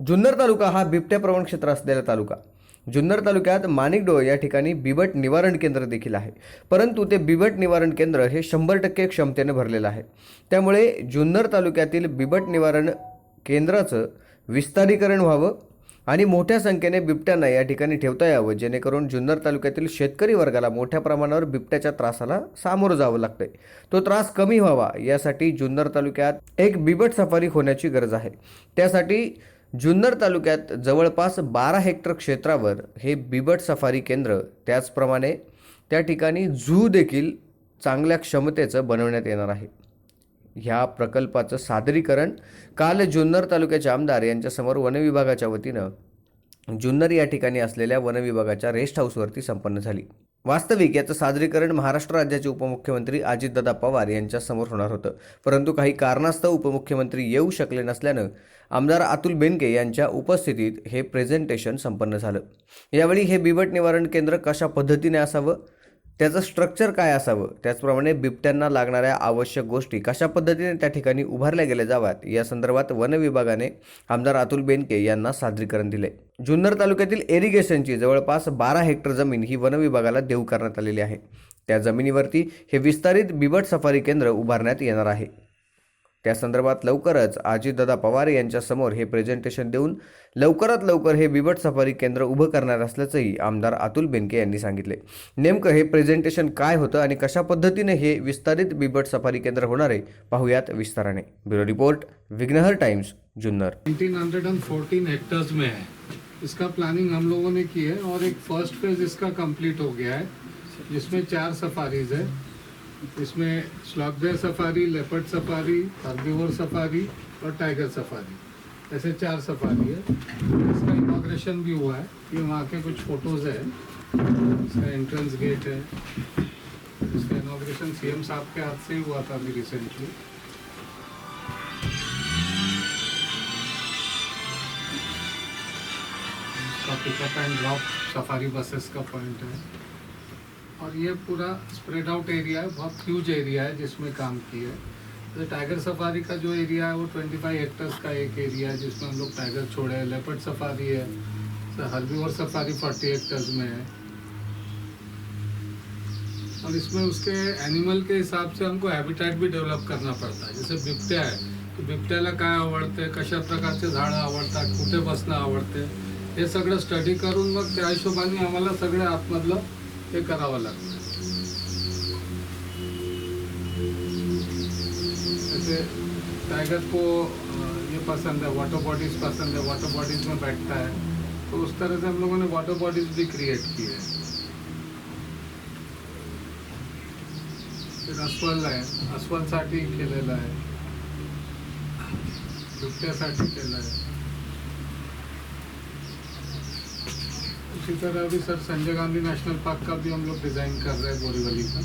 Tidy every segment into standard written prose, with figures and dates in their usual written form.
जुन्नर तालुका हा बिबट्या प्रवण क्षेत्र असलेला तालुका. जुन्नर तालुक्यात माणिकडोह या ठिकाणी बिबट निवारण केंद्र देखील आहे. परंतु ते बिबट निवारण केंद्र हे 100% क्षमतेने भरलेलं आहे. त्यामुळे जुन्नर तालुक्यातील बिबट निवारण केंद्राचं विस्तारीकरण व्हावं आणि मोठ्या संख्येने बिबट्यांना या ठिकाणी ठेवता यावं, जेणेकरून जुन्नर तालुक्यातील शेतकरी वर्गाला मोठ्या प्रमाणावर बिबट्याच्या त्रासाला सामोरं जावं लागतंय. तो त्रास कमी व्हावा यासाठी जुन्नर तालुक्यात एक बिबट सफारी होण्याची गरज आहे. त्यासाठी जुन्नर तालुक्यात जवळपास 12 हेक्टर क्षेत्रावर हे बिबट सफारी केंद्र, त्याचप्रमाणे त्या ठिकाणी झू देखील चांगल्या क्षमतेचं बनवण्यात येणार आहे. ह्या प्रकल्पाचं सादरीकरण काल जुन्नर तालुक्याचे आमदार यांच्यासमोर वनविभागाच्या वतीनं जुन्नर या ठिकाणी असलेल्या वनविभागाच्या रेस्ट हाऊसवरती संपन्न झाली. वास्तविक याचं सादरीकरण महाराष्ट्र राज्याचे उपमुख्यमंत्री अजितदादा पवार यांच्यासमोर होणार होतं, परंतु काही कारणास्तव उपमुख्यमंत्री येऊ शकले नसल्यानं आमदार अतुल बेनके यांच्या उपस्थितीत हे प्रेझेंटेशन संपन्न झालं. यावेळी हे बिबट निवारण केंद्र कशा पद्धतीने असावं, त्याचं स्ट्रक्चर काय असावं, त्याचप्रमाणे बिबट्यांना लागणाऱ्या आवश्यक गोष्टी कशा पद्धतीने त्या ठिकाणी उभारल्या गेल्या जाव्यात या संदर्भात वन विभागाने आमदार अतुल बेनके यांना सादरीकरण दिले. जुन्नर तालुक्यातील इरिगेशनची जवळपास 12 हेक्टर जमीन ही वन विभागाला देऊ करण्यात आलेली आहे. त्या जमिनीवरती हे विस्तारित बिबट सफारी केंद्र उभारण्यात येणार आहे. त्या संदर्भात लवकरच अजितदादा पवार यांच्यासमोर हे प्रेझेंटेशन देऊन लवकरात लवकर हे बिबट सफारी केंद्र उभं करणार असल्याचंही आमदार अतुल बेनके यांनी सांगितले. नेमकं हे प्रेझेंटेशन काय होतं आणि कशा पद्धतीने हे विस्तारित बिबट सफारी केंद्र होणार आहे, पाहूयात विस्ताराने. Bureau report, Vighnahar Times, Junnar. 1914 hectares में है. इसका प्लानिंग हम लोगों ने की है और एक फर्स्ट फेज इसका कंप्लीट हो गया है, जिसमें 4 सफारीज है. इसमें sloth bear safari, leopard safari, herbivore safari और टाइगर सफारी, ऐसे 4 सफारी है. इसका इनॉग्रेशन भी हुआ है. ये वहाँ के कुछ फोटोज़ है. इसका एंट्रेंस गेट है. इसका इनॉग्रेशन सीएम साहब के हाथ से ही हुआ था अभी रिसेंटली. इसका pickup and drop safari buses का पॉइंट है. और ये पूरा स्प्रेड आउट एरिया है, बहुत ह्यूज एरिया है जिसमें काम किया है. तो टाइगर सफारी का जो एरिया है वो 25 हेक्टर्स का एक एरिया है, जिसमें हम लोग टाइगर छोड़े हैं. लेपर्ड सफारी है. हर्बीवोर सफारी 40 हेक्टर्स में है. और इसमें उसके एनिमल के हिसाब से हमको हैबिटेट भी डेव्हलप करना पड़ता है. जैसे बिबट्या आहे, तो बिबट्याला काय आवडते, कशा प्रकारचे झाडं आवडतात, कुठे बसणं आवडते, हे सगळं स्टडी करून मग त्या हिशोबाने आम्हाला सगळं आतमधलं हे करावं लागतं. जैसे टाइगर को ये पसंद है, वाटर बॉडीज पसंद है, वाटर बॉडीज में बैठता है, तो उस तरह से हम लोगों ने वाटर बॉडीज भी क्रिएट की है. फिर अस्वल आहे, अस्वलसाठी केलेलं आहे, बिबट्यासाठी केलं आहे. इसी तरह अभी sir Sanjay Gandhi national park का भी हम लोग डिज़ाइन कर रहे हैं, बोरीवली का.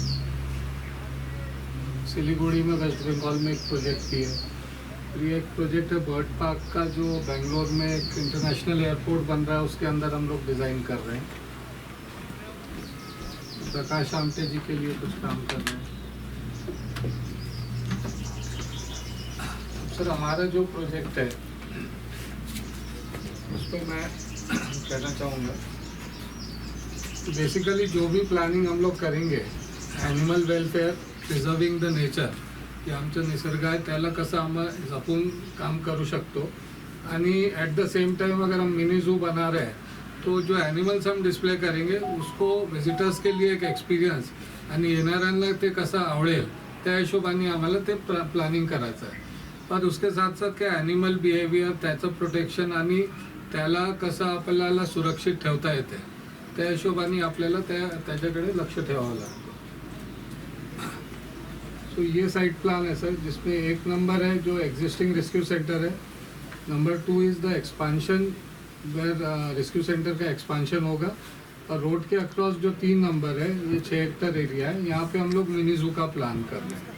सिलीगुड़ी में वेस्ट बंगाल में एक प्रोजेक्ट भी है. ये एक प्रोजेक्ट है बर्ड पार्क का, जो बेंगलोर में एक इंटरनेशनल एयरपोर्ट बन रहा है, उसके अंदर हम लोग डिज़ाइन कर रहे हैं. प्रकाश आमटे जी के लिए कुछ काम कर रहे हैं. सर हमारा जो प्रोजेक्ट है उस पर मैं कहना चाहूँगा, बेसिकली जो भी प्लॅनिंग हम लोग करेंगे, animal welfare, preserving the nature, की आमचं निसर्ग आहे त्याला कसं आम्ही जपून काम करू शकतो. आणि ॲट द सेम टाइम अगर हम मिनी जू बना रहे हैं, तो जो ॲनिमल्स हम डिस्प्ले करेंगे उसको विजिटर्स के लिए एक एक्सपिरियन्स आणि येणाऱ्यांना ते कसं आवडेल त्या हिशोबाने आम्हाला ते प्लॅनिंग करायचं आहे. पण उसके साथ साथ काय ॲनिमल बिहेवियर, त्याचं प्रोटेक्शन आणि त्याला कसं आपल्याला सुरक्षित ठेवता येते त्या हिशोबाने आपल्याला त्याच्याकडे लक्ष ठेवावं लागतं. सो ये साइट प्लान है सर, जिसमें एक नंबर है जो एग्जिस्टिंग रेस्क्यू सेंटर है. Number 2 is the expansion, where rescue centre का एक्सपांशन होगा. और रोड के अक्रॉस जो 3 नंबर है, ये 6 हेक्टर एरिया है, यहाँ पे हम लोग मिनी जू का प्लान कर रहे हैं.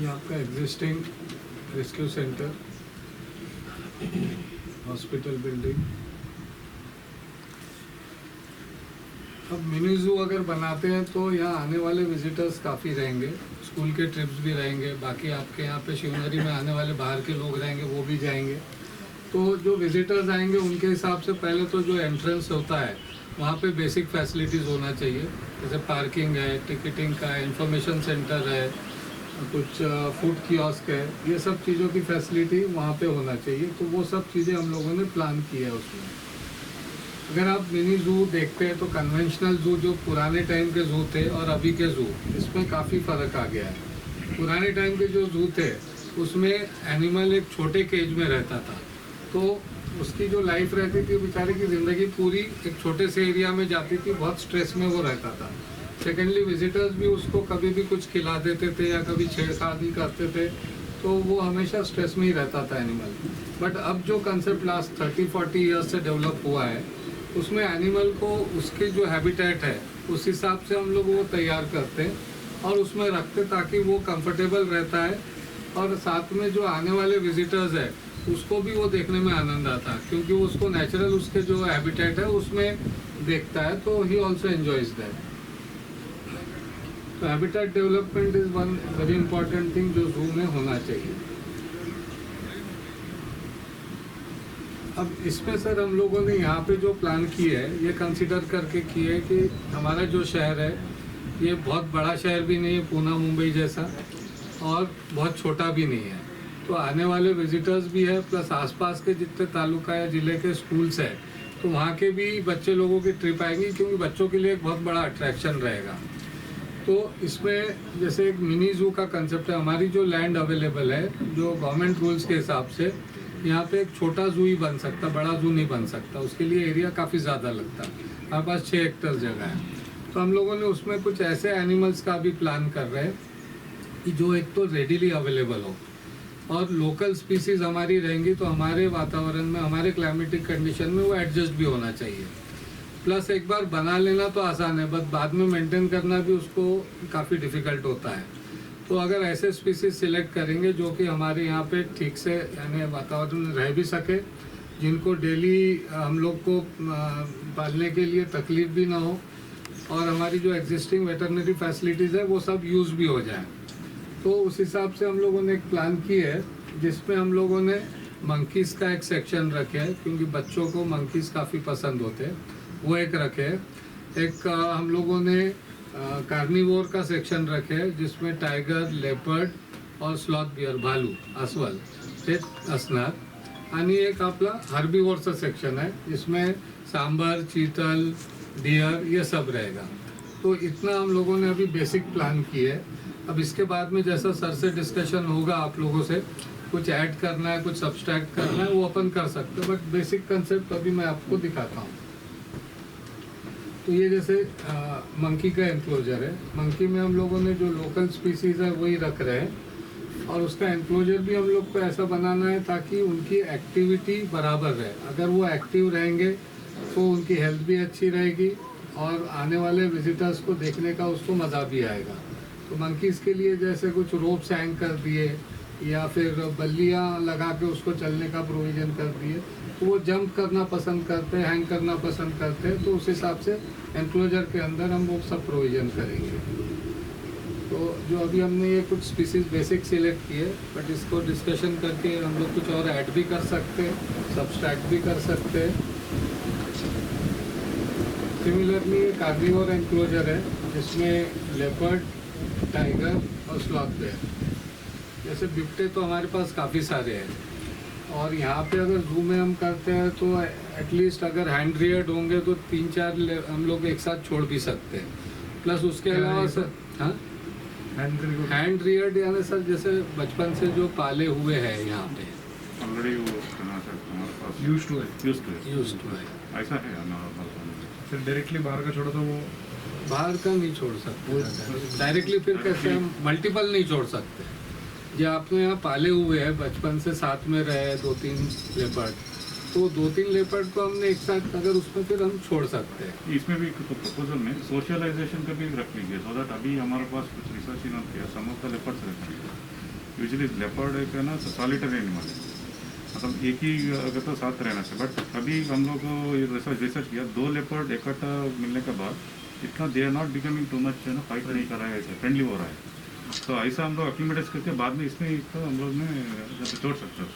ये आपका existing rescue centre, hospital building. अब मिनी जू अगर बनाते हैं तो यहाँ आने वाले विजिटर्स काफ़ी रहेंगे, स्कूल के ट्रिप्स भी रहेंगे, बाकी आपके यहाँ पे शिवनगरी में आने वाले बाहर के लोग रहेंगे, वो भी जाएंगे। तो जो विजिटर्स आएंगे उनके हिसाब से पहले तो जो एंट्रेंस होता है वहाँ पे बेसिक फैसिलिटीज़ होना चाहिए, जैसे पार्किंग है, टिकटिंग का है, इंफॉर्मेशन सेंटर है, कुछ फूड कियोस्क है, ये सब चीज़ों की फैसिलिटी वहाँ पे होना चाहिए। तो वो सब चीज़ें हम लोगों ने प्लान की है उसमें। अगर आप मिनी जू देखते हैं तो कन्वेंशनल जू जो पुराने टाइम के जू थे और अभी के जू, इसमें काफ़ी फ़र्क आ गया है। पुराने टाइम के जो जू थे उसमें एनिमल एक छोटे केज में रहता था, तो उसकी जो लाइफ रहती थी, बेचारे की ज़िंदगी पूरी एक छोटे से एरिया में जाती थी, बहुत स्ट्रेस में वो रहता था। सेकेंडली विजिटर्स भी उसको कभी भी कुछ खिला देते थे या कभी छेड़खानी करते थे, तो वो हमेशा स्ट्रेस में ही रहता था एनिमल। बट अब जो कंसेप्ट लास्ट 30-40 ईयर्स से डेवलप हुआ है, उसमें एनिमल को उसके जो हैबिटेट है उस हिसाब से हम लोग वो तैयार करते हैं और उसमें रखते ताकि वो कंफर्टेबल रहता है, और साथ में जो आने वाले विजिटर्स है उसको भी वो देखने में आनंद आता है, क्योंकि वो उसको नेचुरल उसके जो हैबिटेट है उसमें देखता है, तो ही ऑल्सो एंजॉयज दैट। तो habitat development is one very important thing जो जू में होना चाहिए। अब इसमें सर हम लोगों ने यहाँ पे जो प्लान किए है ये कंसिडर करके किए है कि हमारा जो शहर है ये बहुत बड़ा शहर भी नहीं है पूना मुंबई जैसा, और बहुत छोटा भी नहीं है। तो आने वाले विजिटर्स भी है, प्लस आसपास के जितने तालुका या ज़िले के स्कूल्स है, तो वहाँ के भी बच्चे लोगों की ट्रिप आएंगी, क्योंकि बच्चों के लिए एक बहुत बड़ा अट्रैक्शन रहेगा। तो इसमें जैसे एक मिनी जू का कंसेप्ट है, हमारी जो लैंड अवेलेबल है जो गवर्नमेंट रूल्स के हिसाब से यहाँ पे एक छोटा जू ही बन सकता, बड़ा जू नहीं बन सकता, उसके लिए एरिया काफ़ी ज़्यादा लगता है। हमारे पास 6 हेक्टेयर जगह है, तो हम लोगों ने उसमें कुछ ऐसे एनिमल्स का भी प्लान कर रहे हैं कि जो एक तो रेडीली अवेलेबल हो और लोकल स्पीसीज हमारी रहेंगी, तो हमारे वातावरण में, हमारे क्लाइमेटिक कंडीशन में वो एडजस्ट भी होना चाहिए। प्लस एक बार बना लेना तो आसान है, बट बाद में मेंटेन करना भी उसको काफ़ी डिफ़िकल्ट होता है। तो अगर ऐसे स्पीसीज सिलेक्ट करेंगे जो कि हमारे यहाँ पे ठीक से यानी वातावरण में रह भी सके, जिनको डेली हम लोग को पालने के लिए तकलीफ भी ना हो, और हमारी जो एग्जिस्टिंग वेटरनरी फैसिलिटीज़ है वो सब यूज़ भी हो जाए। तो उस हिसाब से हम लोगों ने एक प्लान की है जिसमें हम लोगों ने मंकीज़ का एक सेक्शन रखे है, क्योंकि बच्चों को मंकीज़ काफ़ी पसंद होते हैं, वो एक रखे है। एक हम लोगों ने कार्निवोर का सेक्शन रखे है जिसमें टाइगर, लेपर्ड और स्लॉथ बियर, भालू, अस्वल हे असणार। आणि एक आपला हर्बीवोरचा सेक्शन है जिसमें सांबर, चीतल, डियर ये सब रहेगा। तो इतना हम लोगों ने अभी बेसिक प्लान की है। अब इसके बाद में जैसा सर से डिस्कशन होगा आप लोगों से, कुछ ऐड करना है, कुछ सब्सट्रैक्ट करना है, वो अपन कर सकते हैं, बट बेसिक कंसेप्ट अभी मैं आपको दिखाता हूँ। तो ये जैसे मंकी का एंक्लोजर है, मंकी में हम लोगों ने जो लोकल स्पीसीज है वही रख रहे हैं, और उसका एंक्लोजर भी हम लोग को ऐसा बनाना है ताकि उनकी एक्टिविटी बराबर रहे। अगर वो एक्टिव रहेंगे तो उनकी हेल्थ भी अच्छी रहेगी और आने वाले विजिटर्स को देखने का उसको मज़ा भी आएगा। तो मंकीज़ के लिए जैसे कुछ रोप्स हैंग कर दिए या फिर बल्लियाँ लगा के उसको चलने का प्रोविज़न कर दिए, तो वो जंप करना पसंद करते हैं, हैंग करना पसंद करते हैं, तो उस हिसाब से एंक्लोजर के अंदर हम वो सब प्रोविज़न करेंगे। तो जो अभी हमने ये कुछ स्पीसीज बेसिक सिलेक्ट किए, बट इसको डिस्कशन करके हम लोग कुछ और ऐड भी कर सकते हैं, सब्सट्रैक्ट भी कर सकते हैं। सिमिलरली एक कार्निवोर एंक्लोजर है जिसमें लेपर्ड, टाइगर और स्लॉथ बेयर, जैसे बिबटे तो हमारे पास काफ़ी सारे हैं, और यहाँ पे अगर जू में हम करते हैं तो एटलीस्ट अगर हैंड रियर्ड होंगे तो 3-4 हम लोग एक साथ छोड़ भी सकते हैं। प्लस उसके अलावा सर, हाँ, हैंड रियर्ड यानी सर जैसे बचपन से जो पाले हुए हैं यहाँ पे, ऑलरेडी वो करना सकते हमारे पास यूज्ड टू है। ऐसा है हमारे फिर डायरेक्टली बाहर का छोड़ा तो वो बाहर का नहीं छोड़ सकते डायरेक्टली, फिर कैसे हम मल्टीपल नहीं छोड़ सकते। जो आपने यहाँ पाले हुए हैं बचपन से, साथ में रहे 2-3 लेपर्ड, तो 2-3 लेपर्ड को हमने एक साथ अगर उसमें फिर हम छोड़ सकते हैं। इसमें भी प्रपोजल में सोशलाइजेशन का भी रख लीजिए, सो दैट अभी हमारे पास कुछ रिसर्च इन्होंने किया, सम ऑफ द लेपर्ड्स रख लीजिए। यूजुअली लेपर्ड एक है ना सॉलिटरी एनिमल है, मतलब एक ही अगर तो साथ रहना से, बट अभी हम लोग को रिसर्च किया 2 लेपर्ड इकट्ठा मिलने के बाद इतना they are not becoming too much है ना, फाइट नहीं कर रहा है, ऐसा फ्रेंडली हो रहा है। तो ऐसा हम लोग एक्लिमेटाइज करके बाद में इसमें तो हम लोग ने जोड़ सकते हैं।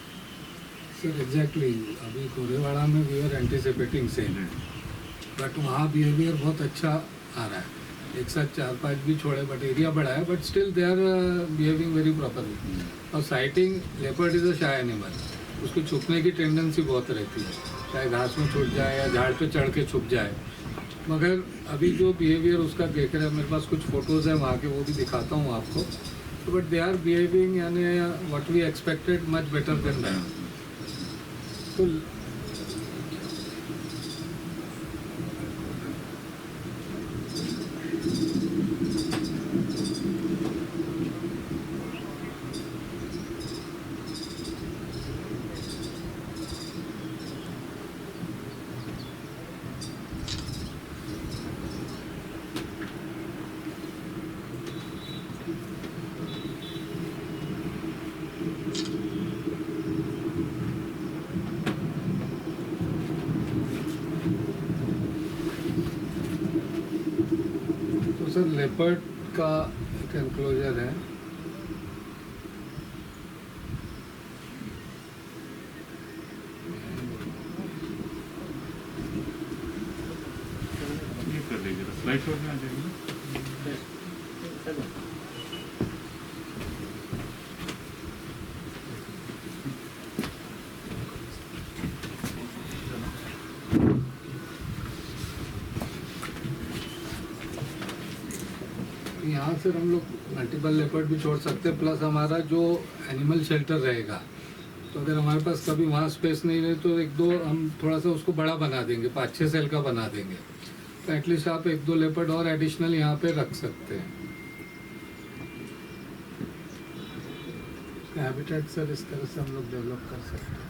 सर एग्जैक्टली, अभी कोरेवाड़ा में we are anticipating same, but वहाँ बिहेवियर बहुत अच्छा आ रहा है। एक साथ 4-5 भी छोड़े, बट एरिया बड़ा है, but still they are behaving very properly. और sighting, leopard is a shy animal, उसको छुपने की टेंडेंसी बहुत रहती है, चाहे घास में छुप जाए या झाड़ पे चढ़ के छुप जाए। मगर अभी जो बिहेवियर उसका देख रहे हैं, मेरे पास कुछ फ़ोटोज़ हैं वहाँ के, वो भी दिखाता हूँ आपको। तो बट दे आर बिहेविंग यानी what we expected much better than that. तो सर लेपर्ड का एक एनक्लोजर है। ये कर लीजिए, स्लाइड शो में आ जाएगी। यहाँ से हम लोग मल्टीपल लेपर्ड भी छोड़ सकते हैं, प्लस हमारा जो एनिमल शेल्टर रहेगा, तो अगर हमारे पास कभी वहाँ स्पेस नहीं रहे तो 1-2 हम थोड़ा सा उसको बड़ा बना देंगे, 5-6 सेल का बना देंगे, तो एटलीस्ट आप 1-2 लेपर्ड और एडिशनल यहाँ पे रख सकते हैं। हैबिटेट सर इस तरह से हम लोग डेवलप कर सकते हैं।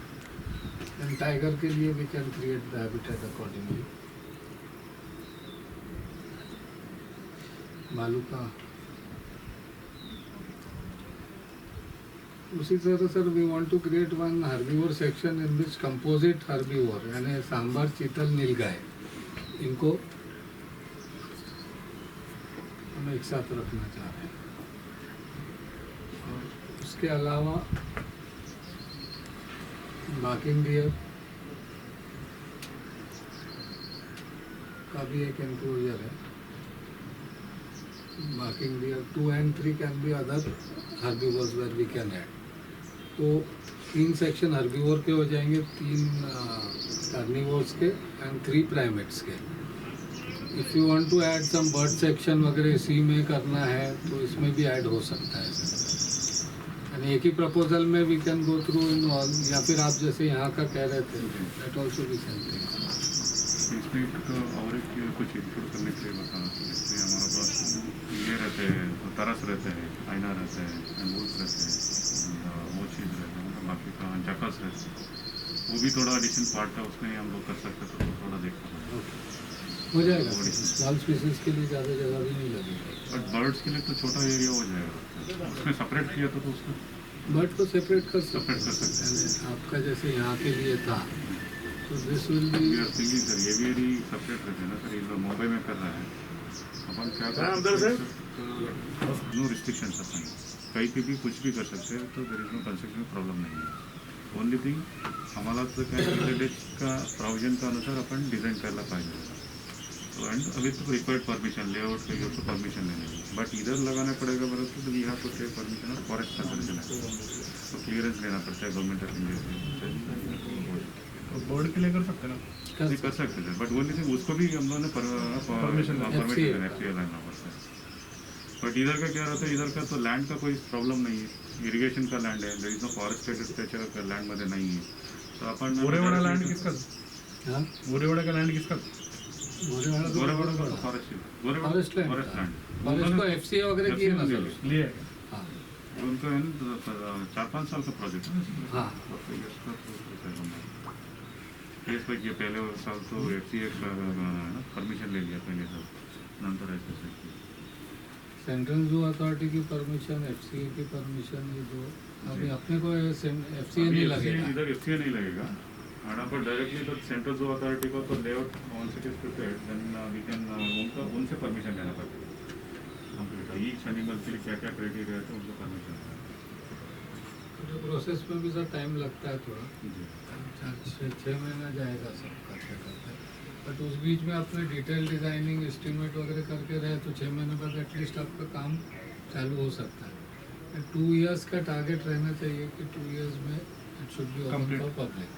एंड टाइगर के लिए we can create the habitat accordingly. भालू का उसी तरह sir we want to create one herbivore section in which composite herbivore यानी सांबर, चीतल, नीलगाय, इनको हम एक साथ रखना चाह रहे हैं। और उसके अलावा बार्किंग डियर का भी एक एनक्लोजर है। Barking deer 2 and 3 can be other herbivores where we can add. तो 3 सेक्शन हर्बीवोर के हो जाएंगे, 3 कार्निवोर्स के एंड 3 प्राइमेट्स के। If you want to add some bird section वगैरह इसी में करना है तो इसमें भी ऐड हो सकता है सर। यानी एक ही प्रपोजल में we can go through in all, या फिर आप जैसे यहाँ का कह रहे थे दैट ऑल्सो बी समथिंग। इसमें तो और एक कुछ इंक्लूड करने के लिए बताना चाहिए। इसमें हमारे पास ये रहते हैं, तो तरस रहते हैं, आईना रहते हैं, एम्बूल्स रहते हैं, वो चीज़ रहते हैं, मतलब बाकी का जकस रहते हैं, वो भी थोड़ा एडिशन पार्ट है, उसमें हम लोग कर सकते हैं, तो थोड़ा देखना पड़ेगा। हो जाएगा, स्मॉल स्पीसीज के लिए ज़्यादा जगह भी नहीं लगेगी। बट बर्ड्स के लिए तो छोटा एरिया हो जाएगा, उसमें सेपरेट किया तो उसको बर्ड को सेपरेट कर सकते सेपरेट कर सकते हैं। हैं। आपका जैसे यहाँ के लिए था, तो this will be we are thinking sir, ये भी यदि सेपरेट रहते हैं ना सर, ये लोग मुंबई में कर रहा है, अपन क्या नो रिस्ट्रिक्शन अपन कहीं पे भी कुछ भी कर सकते हैं, तो there is no construction problem नहीं है। ओनली थिंग आम्हाला तर काय विलेज का प्रोविजन का अनुसार अपन डिझाईन करायला पाहिजे, तो and with required permission, layout के लिए परमिशन लेने, बट इधर लगाना पड़ेगा बरस, तो we have to take permission of forest conservation, तो क्लियरेंस लेना पड़ता है गवर्नमेंट ऑफ इंडिया से। तो बोर्ड के लिए कर सकते हैं ना, कर सकते थे, बट ओनली थिंग उसको भी हम लोगों ने परमिशन FCA लेना पड़ता है। बट इधर का क्या रहता है, इधर का तो लैंड का कोई प्रॉब्लम नहीं है, इरिगेशन का लैंड है, there is no forest structure का लैंड मध्ये नाही है, तो अपन गोरेवाड़ा लैंड किसका, हाँ गोरेवाड़ा का लैंड किसका, गोरेवाड़ा का फॉरेस्ट फॉरेस्ट लैंड फॉरेस्ट को FCA वगैरह किए ना सर। लिए हाँ उनका है ना 4-5 साल का प्रोजेक्ट है ना, हाँ केस पे किया, पहले साल तो FCA का परमिशन ले लिया पहले साल, नंतर ऐसे सेंट्रल जू अथॉरिटी की परमिशन, FCA की परमिशन, ये दो अभी अपने को FCA नहीं लगेगा। इधर FCA नहीं लगेगा, and अपन डायरेक्टली तो सेंट्रल जो अथॉरिटी को तो layout once it is prepared then we can उनसे परमिशन लेना पड़ेगा कंप्लीट ईच एनिमल के लिए क्या क्या क्राइटेरिया है तो उनको परमिशन तो प्रोसेस में भी सर टाइम लगता है थोड़ा, जी 6 महीना जाएगा सब करते करते, बट उस बीच में आपने डिटेल डिज़ाइनिंग एस्टिमेट वगैरह करके रहे तो 6 महीने बाद एटलीस्ट आपका काम चालू हो सकता है। 2 इयर्स का टारगेट रहना चाहिए कि 2 इयर्स में it should be open Complete. For public.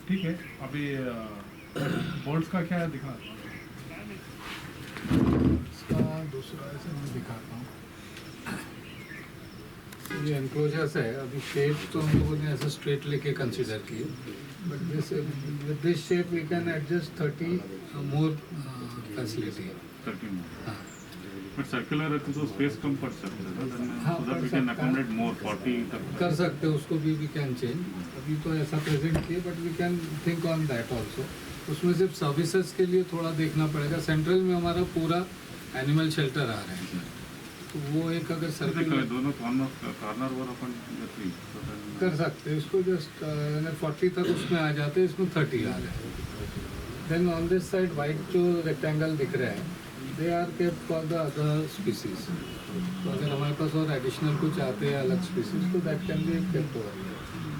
ठीक है, अभी बोल्ट्स का क्या दिखा? इसका दूसरा ऐसे मैं दिखाता हूँ, ये एनक्लोजर्स है। अभी शेप तो हम लोगों ने ऐसे स्ट्रेट लेके कंसिडर किए, but this with this shape we can adjust 30 more facility. 30 more हाँ बट सर्कुलर है तो स्पेस कम पड़ सकता है देन हाँ, सो दैट पड़ वी कैन सकता है। अकोमोडेट मोर 40 तक कर सकते हैं उसको भी, वी कैन चेंज। अभी तो ऐसा प्रेजेंट किए, but we can think on that also. उसमें सिर्फ सर्विसेज के लिए थोड़ा देखना पड़ेगा। सेंट्रल में हमारा पूरा एनिमल शेल्टर आ रहा है, तो वो एक अगर सर्कुलर दोनों कॉर्नर वर अपन घेतली तो then कर सकते हैं इसको, जस्ट 40 तक उसमें आ जाते हैं, इसमें 30 आ रहे हैं। Then on this side white जो रेक्टेंगल दिख रहे हैं they are kept for the other species. तो अगर हमारे पास और एडिशनल कुछ आते हैं अलग स्पीसीज तो that can be kept over.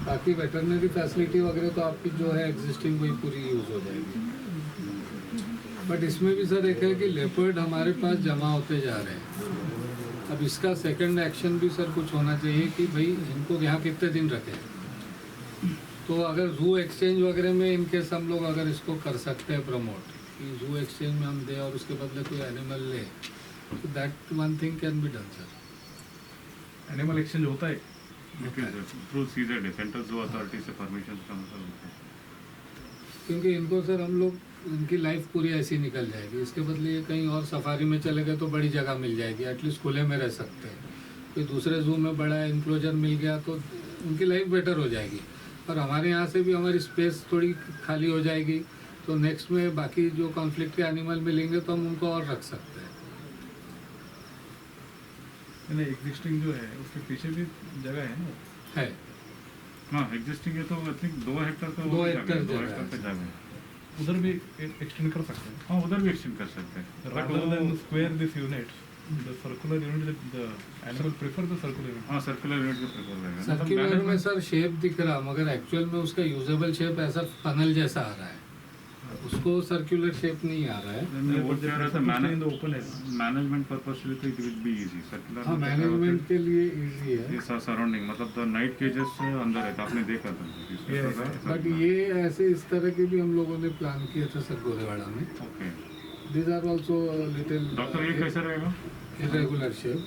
बाकी वेटरनरी फैसिलिटी वगैरह तो आपकी जो है एग्जिस्टिंग वही पूरी यूज़ हो जाएगी। बट इसमें भी सर एक है कि लेपर्ड हमारे पास जमा होते जा रहे हैं। अब इसका सेकंड एक्शन भी सर कुछ होना चाहिए कि भाई इनको यहाँ कितने दिन रखें। तो अगर जू एक्सचेंज वगैरह में इनकेस हम लोग अगर इसको कर सकते हैं प्रमोट कि जू एक्सचेंज में हम दें और उसके बदले कोई एनिमल ले, तो that one thing can be done sir. Animal exchange होता है? थ्रू सीजेड सेंट्रल जो अथॉरिटी से परमिशन का मतलब होता है क्योंकि इनको सर हम लोग इनकी लाइफ पूरी ऐसी निकल जाएगी, इसके बदले ये कहीं और सफारी में चले गए तो बड़ी जगह मिल जाएगी, एटलीस्ट खुले में रह सकते हैं। कोई दूसरे जू में बड़ा इंक्लोजर मिल गया तो उनकी लाइफ बेटर हो जाएगी, और हमारे यहाँ से भी हमारी स्पेस थोड़ी खाली हो जाएगी। तो नेक्स्ट में बाकी जो कॉन्फ्लिक्ट के एनिमल मिलेंगे तो हम उनको और रख सकते हैं। नहीं, एग्जिस्टिंग जो है उसके पीछे भी जगह है ना? है हाँ एग्जिस्टिंग है तो आई थिंक 2 हेक्टेयर का 2 हेक्टेयर 2 जगह हेक्टेयर पे है। जगह है। उधर भी एक्सटेंड कर सकते हैं। हाँ उधर भी एक्सटेंड कर सकते हैं Rather than square this unit, the circular unit, the animal prefer the circular unit. हाँ सर्कुलर यूनिट का प्रेफर रहेगा सर्कुलर में सर शेप दिख रहा, मगर एक्चुअल में उसका यूजेबल शेप ऐसा फनल जैसा आ रहा है, उसको सर्कुलर शेप नहीं आ रहा है। वो But they कह रहा था prefer to stay in the open area. Management purpose से तो it will be easy circular हाँ मैनेजमेंट के लिए इजी है, ये सराउंडिंग मतलब तो नाइट केजेस से अंदर है तो आपने देखा था Yes, बट ये ऐसे इस तरह के भी हम लोगों ने प्लान किए थे सर गोरेवाड़ा में। Okay these are also little doctor ये कैसा रहेगा irregular shape.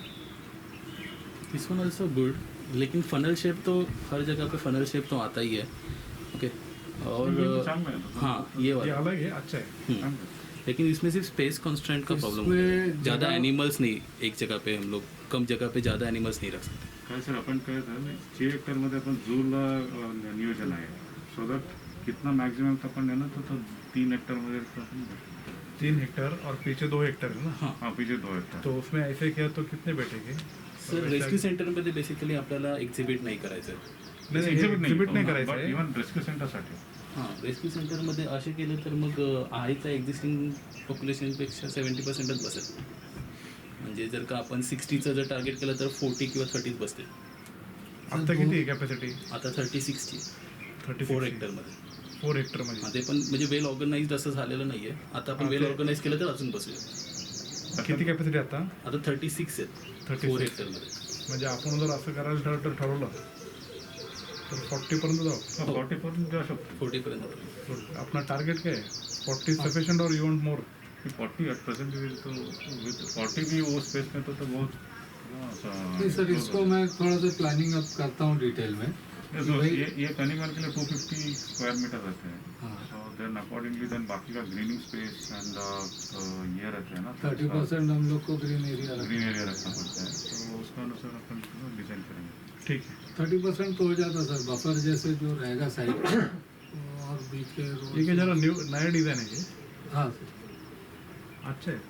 This one also good, लेकिन फनल शेप तो हर जगह पे फनल शेप तो आता ही है। ओके और चांग में है तो। हाँ ये ये वाला अलग है, अच्छा है। हम्म, लेकिन इसमें सिर्फ स्पेस कंस्ट्रेंट का प्रॉब्लम इसमें होता है। ज़्यादा जगह- एनिमल्स नहीं, एक जगह पे हम लोग कम जगह पे ज़्यादा एनिमल्स नहीं रख सकते। काय सर आपण काय झालं 6 हेक्टर मध्ये आपण झूला नियोजन आहे सो दॅट कितना मॅक्झिमम आपण आहे ना तो 3 हेक्टर मध्ये आपण 3 हेक्टर और पीछे 2 हेक्टर है ना? हाँ हाँ पीछे 2 हेक्टर तो उसमें ऐसे किया तो कितने बैठेंगे? सर रेस्क्यू सेंटरमध्ये बेसिकली आपल्याला एक्झिबिट नाही करायचं आहे. नहीं, एक्झिबिट नाही करायचं आहे. इवन रेस्क्यू सेंटरसाठी हां रेस्क्यू सेंटरमध्ये असे केलं तर मग आहेच्या एक्झिस्टिंग पॉप्युलेशनपेक्षा 70%च बसेल. म्हणजे जर का आपण 60चं जर टार्गेट केलं तर 40 किंवा 30 बसतील. आता किती आहे कॅपॅसिटी? आता 36ची 4 हेक्टरमध्ये. 4 हेक्टर मध्ये. हां ते पण म्हणजे वेल ऑर्गनाइज्ड असं झालेलं नाही आहे. आता आपण हां, वेल ते- ऑर्गनाइज केलं तर अजून बसूया. किती कॅपॅसिटी आता? आता 36 आहेत 4 36. हेक्टरमध्ये. म्हणजे आपण जर असं करायला ठरवलं तर 40 पर्यंत जाऊ. 40% जाऊ शकतो 40 पर्यंत. अपना टार्गेट क्या है? 40 सफिशिएंट और you want more? 40 at present तो विद 40 भी वो स्पेस में तो बहुत नहीं सर, इसको मैं थोड़ा सा प्लानिंग अब करता हूँ डिटेल में। ये एनिमल के लिए 250 स्क्वायर मीटर रहते हैं हाँ सो देन अकॉर्डिंगली देन बाकी का ग्रीनिंग स्पेस एंड ये रहते हैं ना 30% हम लोग को ग्रीन एरिया रखना। ग्रीन एरिया रखना पड़ता है तो उसका अनुसार अपन डिजाइन करेंगे. ठीक है. 30% तो हो जाता सर, बफर जैसे जो रहेगा साइड और बीच के roads- ये क्या जरा न्यू नया डिजाइन है ये? हाँ सर। अच्छा है.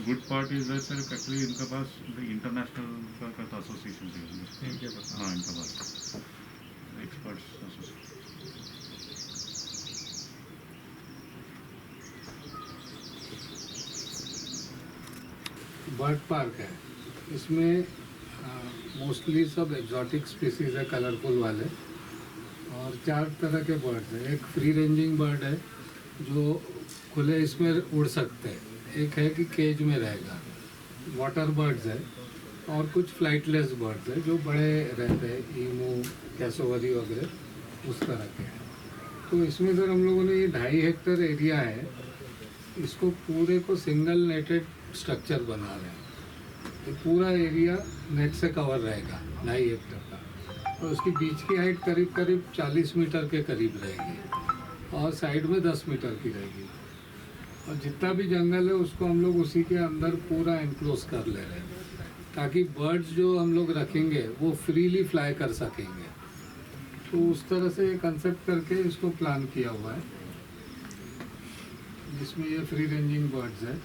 Good part is that sir actually इनका पास इंटरनेशनल का एसोसिएशन है इनके पास. हाँ इनका पास एक्सपर्ट्स असो. बर्ड पार्क है, इसमें मोस्टली सब एग्जॉटिक स्पीसीज है, कलरफुल वाले, और 4 तरह के बर्ड्स हैं. एक फ्री रेंजिंग बर्ड है जो खुले इसमें उड़ सकते हैं, एक है कि केज में रहेगा, वाटर बर्ड्स है, और कुछ फ्लाइटलेस बर्ड्स है जो बड़े रहते हैं, ईमू, कैसोवरी वगैरह उस तरह के हैं. तो इसमें सर हम लोगों ने ये 2.5 हेक्टेयर एरिया है, इसको पूरे को सिंगल नेटेड स्ट्रक्चर बना रहे हैं. ये पूरा एरिया नेट से कवर रहेगा 2.5 हेक्टेयर का, और उसकी बीच की हाइट करीब करीब 40 मीटर के करीब रहेगी, और साइड में 10 मीटर की रहेगी. और जितना भी जंगल है उसको हम लोग उसी के अंदर पूरा एनक्लोज कर ले रहे हैं, ताकि बर्ड्स जो हम लोग रखेंगे वो फ्रीली फ्लाई कर सकेंगे. तो उस तरह से कंसेप्ट करके इसको प्लान किया हुआ है, जिसमें ये फ्री रेंजिंग बर्ड्स है.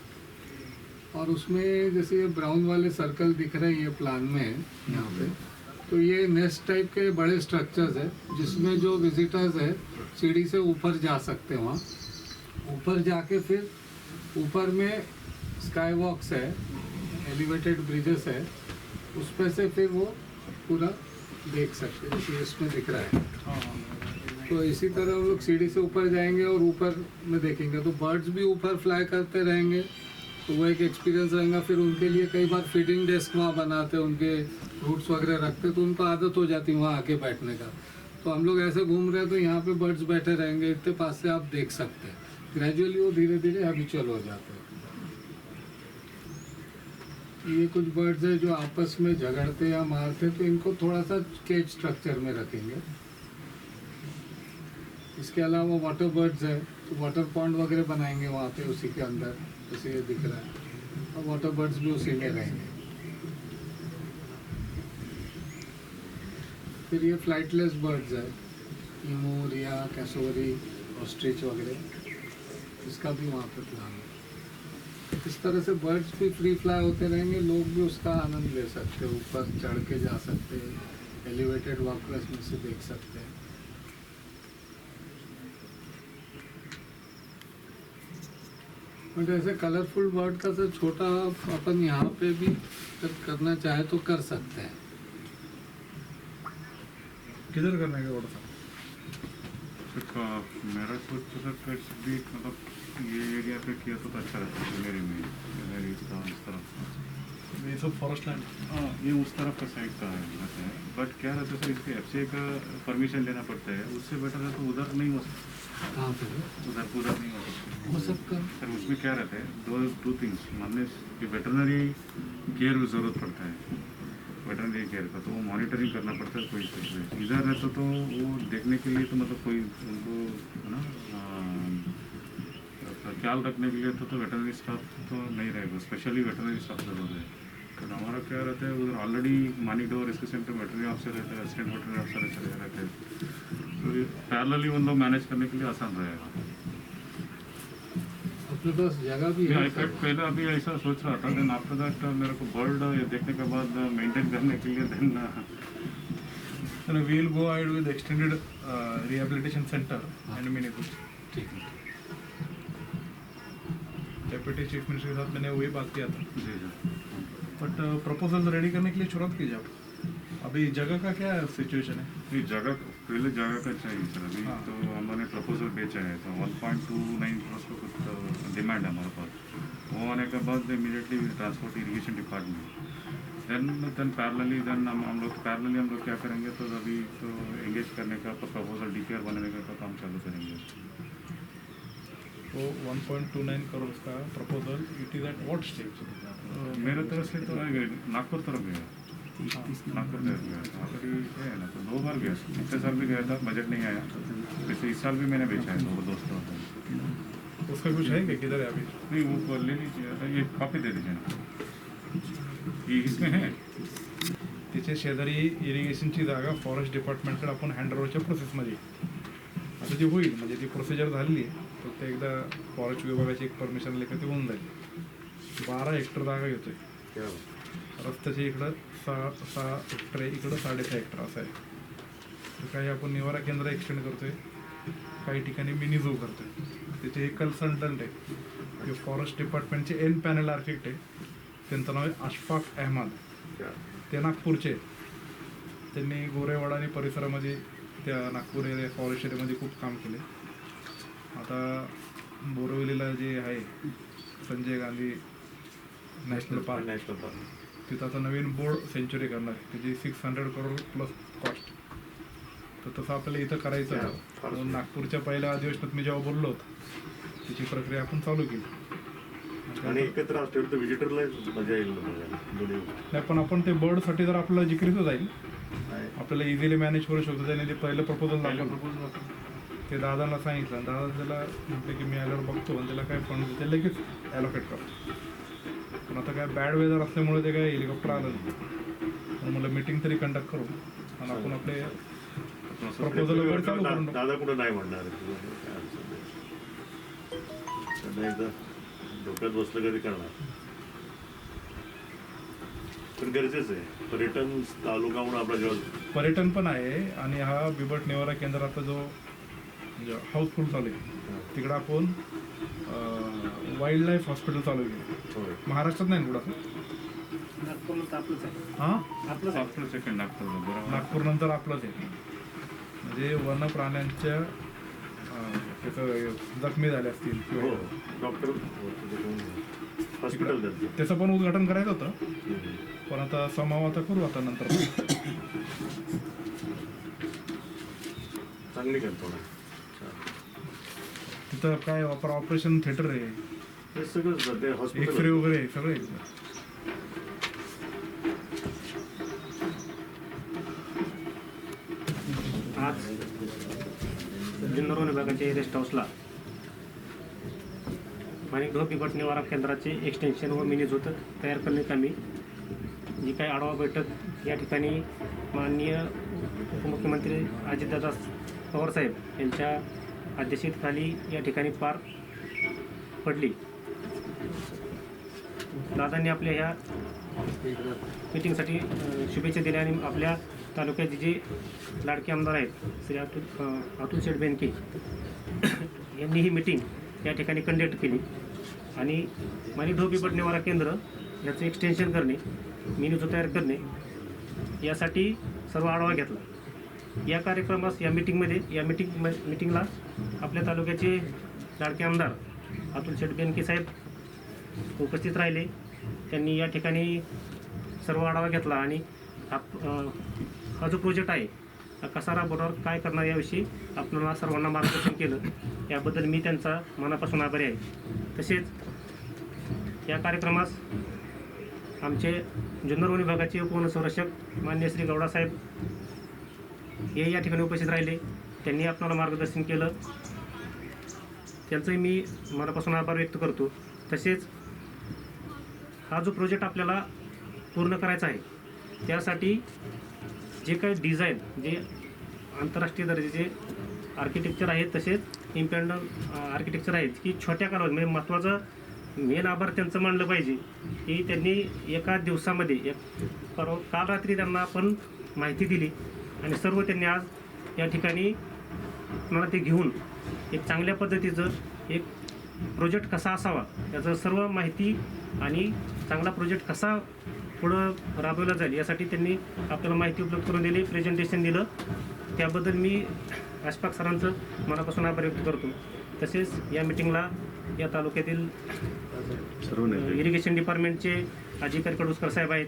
और उसमें जैसे ये ब्राउन वाले सर्कल दिख रहे हैं ये प्लान में यहाँ पे, तो ये नेस्ट टाइप के बड़े स्ट्रक्चर्स है, जिसमें जो विजिटर्स है सीढ़ी से ऊपर जा सकते हैं. वहाँ ऊपर जाके फिर ऊपर में स्काई वॉक्स है, एलिवेटेड ब्रिजेस है, उस पर से फिर वो पूरा देख सकते हैं, जैसे इसमें दिख रहा है. तो इसी तरह हम लोग सीढ़ी से ऊपर जाएंगे और ऊपर में देखेंगे, तो बर्ड्स भी ऊपर फ्लाई करते रहेंगे, तो वो एक एक्सपीरियंस रहेगा. फिर उनके लिए कई बार फीडिंग डेस्क वहाँ बनाते हैं, उनके फ्रूट्स वगैरह रखते, तो उनको आदत हो जाती है वहाँ आके बैठने का. तो हम लोग ऐसे घूम रहे हैं तो यहाँ पे बर्ड्स बैठे रहेंगे, इतने पास से आप देख सकते हैं. ग्रेजुअली वो धीरे धीरे हैबिचुअल हो जाते हैं. ये कुछ बर्ड्स है जो आपस में झगड़ते या मारते, तो इनको थोड़ा सा केज स्ट्रक्चर में रखेंगे. इसके अलावा वाटर बर्ड्स है, तो वाटर पॉन्ड वगैरह बनाएंगे वहाँ पे उसी के अंदर, जैसे ये दिख रहा है, और वाटर बर्ड्स भी उसी में रहेंगे. फिर ये फ्लाइटलेस बर्ड्स है, ईमू, रिया, कैसोवरी, ऑस्ट्रिच वगैरह, इसका भी वहाँ पे प्लान है. इस तरह से बर्ड्स भी फ्री फ्लाई होते रहेंगे, लोग भी उसका आनंद ले सकते हैं, ऊपर चढ़ के जा सकते हैं, एलिवेटेड वॉकवेज में से देख सकते हैं. बट ऐसे कलरफुल बर्ड का सर छोटा अपन यहाँ पे भी करना चाहे तो कर सकते हैं. किधर करने का ऑर्डर था? मेरा सोच तो सर कट भी मतलब ये एरिया पे किया तो अच्छा रहता है. मेरी इस तरफ ये सब फॉरेस्ट लैंड. हाँ, ये उस तरफ का साइड का है. बट क्या रहता है सर, इसके FCA का परमिशन लेना पड़ता है. उससे बेटर है तो उधर नहीं हो सकता. कहाँ पे उधर नहीं हो सकता. हो सकता है. सर उसमें क्या रहता है, दो थिंग्स. मानने कि वेटरनरी केयर की ज़रूरत पड़ता है, वेटरनरी केयर का, तो वो मॉनिटरिंग करना पड़ता है. कोई स्पेशलिस्ट इधर रहता तो वो देखने के लिए तो मतलब कोई उनको है ना ख्याल रखने के लिए तो वेटरनरी स्टाफ तो नहीं रहेगा. स्पेशली वेटरनरी स्टाफ जरूर है. तो हमारा क्या रहता है, उधर already Manikdoh rescue centre veterinary officer रहता है, असिस्टेंट वेटरनरी ऑफिसर रहते हैं. तो पैरेलली उन लोग मैनेज करने के लिए आसान रहेगा. अपने पास जगह भी है. पहले अभी ऐसा सोच रहा था, देन आफ्टर दैट मेरे को बर्ड देखने के बाद मेंटेन करने के लिए then we will go ahead with extended rehabilitation centre and मिनीपुर. ठीक है. डेप्यूटी चीफ मिनिस्टर के साथ मैंने वही बात किया था. जी जी. बट प्रपोजल रेडी करने के लिए शुरुआत कीजिए आप. अभी जगह का क्या सिचुएशन है? नहीं, पहले जगह का चाहिए सर. अभी हाँ. तो हमने प्रपोजल बेचा है, तो 1.29 करोड़ का कुछ डिमांड है हमारे पास. वो होने के बाद immediately transport irrigation department then parallelly हम लोग क्या करेंगे, तो अभी तो एंगेज करने का प्रपोजल DPR बनाने का काम चालू करेंगे. तो 1.29 करोड़ का proposal, it is at what stage? मेरे तरफ से तो नागपुर तरफ गया. नागपुर तरफ गया था. अभी है ना, तो 2 बार गया. पिछले साल भी गया था, बजट नहीं आया. वैसे इस साल भी मैंने बेचा है 2 दोस्तों को. उसका कुछ है क्या, किधर है अभी? नहीं, वो ले लीजिए, ये कॉपी दे दीजिए ना. ये इसमें है. तिचे शेजारी इरिगेशनची जागा फॉरेस्ट डिपार्टमेंटकडे आपण हँडओव्हरच्या प्रोसेसमध्ये. आता जी होईल म्हणजे ती प्रोसिजर झालेली आहे, तर ते एकदा फॉरेस्ट विभागाची एक परमिशन आली का ते होऊन जाईल. 12 हेक्टर जागा घेतोय. रस्त्याच्या इकडं 6 हेक्टर आहे, इकडं 6.5 हेक्टर असं आहे. तर काही आपण निवारा केंद्र एक्सटेंड करतोय, काही ठिकाणी मिनी झू करतोय. त्याचे एक कन्सल्टंट आहे ते फॉरेस्ट डिपार्टमेंटचे एन पॅनल आर्किटेक्ट आहे, त्यांचं नाव आहे अशफाक अहमद, ते नागपूरचे. त्यांनी गोरेवाडा आणि परिसरामध्ये त्या नागपूर एरिया फॉरेस्ट एरियामध्ये खूप काम केले. आता बोरिवलीला जे आहे संजय गांधी नॅशनल पार्क, तिथं आता नवीन बोर्ड सेंच्युरी करणार आहे, त्याची 600 करोड प्लस कॉस्ट. तर तसं आपल्याला इथं करायचं आहे. म्हणून नागपूरच्या पहिल्या अधिवेशनात मी जेव्हा बोललो होतो त्याची प्रक्रिया आपण चालू केली. आणि एकत्र असल्यावर तर व्हिजिटरला मजा येईल ना बघायला. नाही, पण आपण ते बर्डसाठी जर आपल्याला जिक्रीचं जाईल, आपल्याला इझिली मॅनेज करू शकतो. त्याने ते पहिलं प्रपोजल दाखवलं, ते दादांना सांगितलं, दादा त्याला म्हटलं की मी आल्यावर बघतो आणि त्याला काय फंड ते लगेच ॲलोकेट करतो. पण आता काय बॅड वेदर असल्यामुळे ते काय हेलिकॉप्टर आलं नाही. म्हणून मला मीटिंग तरी कंडक्ट करू आणि आपण आपले प्रपोजल वगैरे चालू करून टाकू. दादा कुठं नाही म्हणणार त्यांना एकदा डोक्यात बसलं कधी करणार. पण गरजेचं आहे पर्यटन तालुका म्हणून आपला जेव्हा पर्यटन पण आहे आणि हा बिबट निवारा केंद्राचा जो हाऊसफुल चालू आहे तिकडं आपण वाईल्ड लाईफ हॉस्पिटल चालू केलं. महाराष्ट्रात नाही कुठं हां, नागपूर नंतर आपलंच आहे. म्हणजे वन प्राण्यांच्या त्याचं जखमी झाले असतील किंवा डॉक्टर हॉस्पिटल त्याचं पण उद्घाटन करायचं होतं, पण आता समाव आता करू आता नंतर. चांगली कल्पना. तिथं काय ऑपरेशन थिएटर आहे, हे सगळं एक्सरे हॉस्पिटल वगैरे आहे, सगळे आज जुन्नर वन विभागाच्या रेस्ट हाऊसला माणिकडो बिबट निवारा केंद्राचे एक्सटेन्शन व मिनी झोत तयार करण्याकामी जी काही आढावा बैठक या ठिकाणी माननीय उपमुख्यमंत्री अजितदादा पवारसाहेब यांच्या अध्यक्षतेखाली या ठिकाणी पार पडली. दादांनी आपल्या ह्या मीटिंगसाठी शुभेच्छा दिल्या आणि आपल्या तालुक्याचे जे लाडके आमदार आहेत श्री अतुल शेठ बेनके यांनी ही मीटिंग या ठिकाणी कंडक्ट केली आणि माणिकडो बिबट निवारा केंद्र याचं एक्सटेन्शन करणे, मिनी झू तयार करणे यासाठी सर्व आढावा घेतला. या कार्यक्रमास या मीटिंगला आपल्या तालुक्याचे लाडके आमदार अतुल शेठ बेनके साहेब उपस्थित राहिले. त्यांनी या ठिकाणी सर्व आढावा घेतला आणि हा जो प्रोजेक्ट आहे हा कसा राबवणार, काय करणार याविषयी आपल्याला सर्वांना मार्गदर्शन केलं. याबद्दल मी त्यांचा मनापासून आभारी आहे. तसेच या कार्यक्रमास आमचे जुन्नर वन विभागाचे उपवनसंरक्षक मान्य श्री गौडासाहेब हे या ठिकाणी उपस्थित राहिले. त्यांनी आपल्याला मार्गदर्शन केलं, त्यांचंही मी मनापासून आभार व्यक्त करतो. तसेच हा जो प्रोजेक्ट आपल्याला पूर्ण करायचा आहे त्यासाठी जे काही डिझाईन, जे आंतरराष्ट्रीय दर्जाचे आर्किटेक्चर आहेत तसेच इंडिपेंडंट आर्किटेक्चर आहेत की छोट्या कालावधीत, म्हणजे महत्त्वाचं मेन आभार त्यांचं मानलं पाहिजे की त्यांनी एका दिवसामध्ये काल रात्री त्यांना आपण माहिती दिली आणि सर्व त्यांनी आज या ठिकाणी मला ते घेऊन एक चांगल्या पद्धतीचं एक प्रोजेक्ट कसा असावा याचं सर्व माहिती आणि चांगला प्रोजेक्ट कसा पुढं राबवला जाईल यासाठी त्यांनी आपल्याला माहिती उपलब्ध करून दिली, प्रेझेंटेशन दिलं. त्याबद्दल मी अशफाक सरांचं मनापासून आभार व्यक्त करतो. तसेच या मीटिंगला या तालुक्यातील इरिगेशन डिपार्टमेंटचे अधिकारी कडुसकर साहेब आहेत,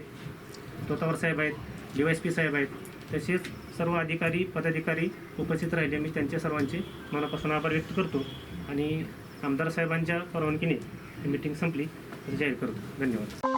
तोतावर साहेब आहेत, DYSP साहेब आहेत, तसेच सर्व अधिकारी पदाधिकारी उपस्थित राहिले. मी त्यांच्या सर्वांचे मनापासून आभार व्यक्त करतो आणि आमदार साहेबांच्या परवानगीने ही मीटिंग संपली जाहीर करतो. धन्यवाद.